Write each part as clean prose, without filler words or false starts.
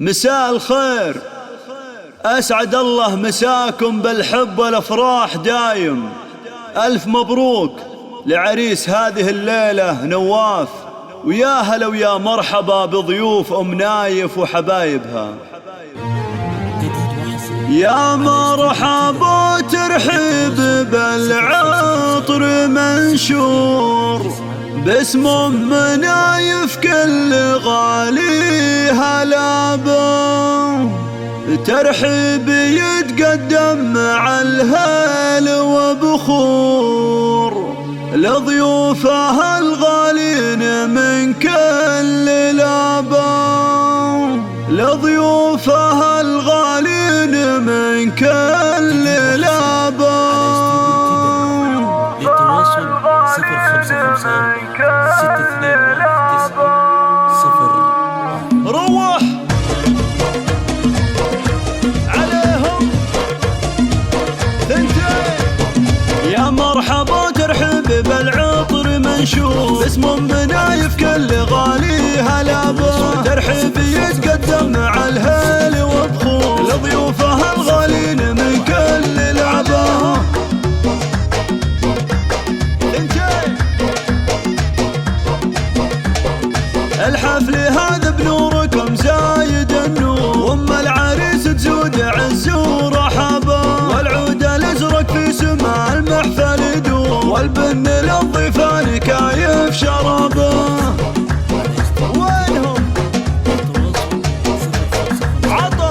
مساء الخير، أسعد الله مساكم بالحب والأفراح دايم. ألف مبروك لعريس هذه الليلة نواف، ويا هلا ويا مرحبا بضيوف أم نايف وحبايبها. يا مرحبا ترحيب بالعطر منشور باسم أم نايف كل غالي هلا به، ترحيب يتقدم مع الهال وبخور لضيوفها الغالين من كل لابا، لضيوفها الغالين من كل لابا. للتواصل 055-6219-01. روح عليهم ثنتين. يا مرحبا ترحب بالعطر منشور باسم أم نايف كل غالي هلا به، ترحيب يتقدم مع الهيل وبخور لضيوفها الغالين من كل لعبه. الحفل هذا بنوركم زايد النور، وام العريس تزود عز ورحبه، والعود الازرق في سماء المحفل يدور، والبن للضيفان كايف شرابه. وينهم عطا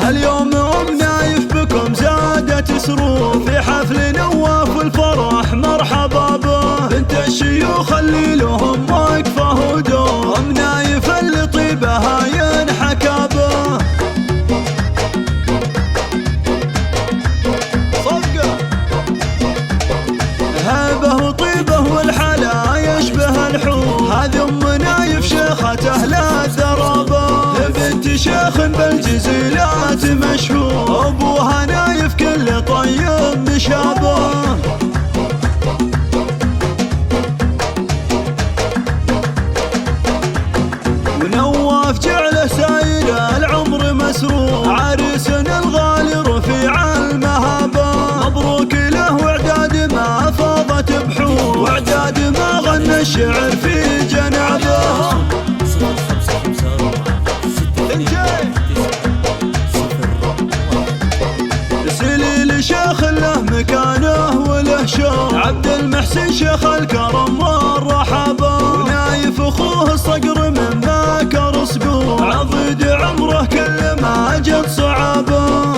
هاليوم ام نايف بكم زادت سرور، في حفل نواف والفرح مرحبا به، بنت الشيوخ اللي لهم واقفه ودور، ام نايف اللي طيبها ينحكى به. صفقه هيبه وطيبه والحلا يشبه الحور، هذه ام نايف شيخة اهل الدرابه، بنت شيخ بالجزيلات مشهور، ابوها نايف كل طيب مشابه. ونواف جعله ساير العمر مسرور، عريسنا الغالي رفيع المهابه، مبروك له واعداد ما فاضت بحور، واعداد ما غنى الشعر في جنابه. سليل شيخ له مكانه وله شوق، عبد المحسن شيخ الكرم والرحابه، ونايف اخوه الصقر من ذاك رسبوع، عضيد عمره كل ما جت صعابه.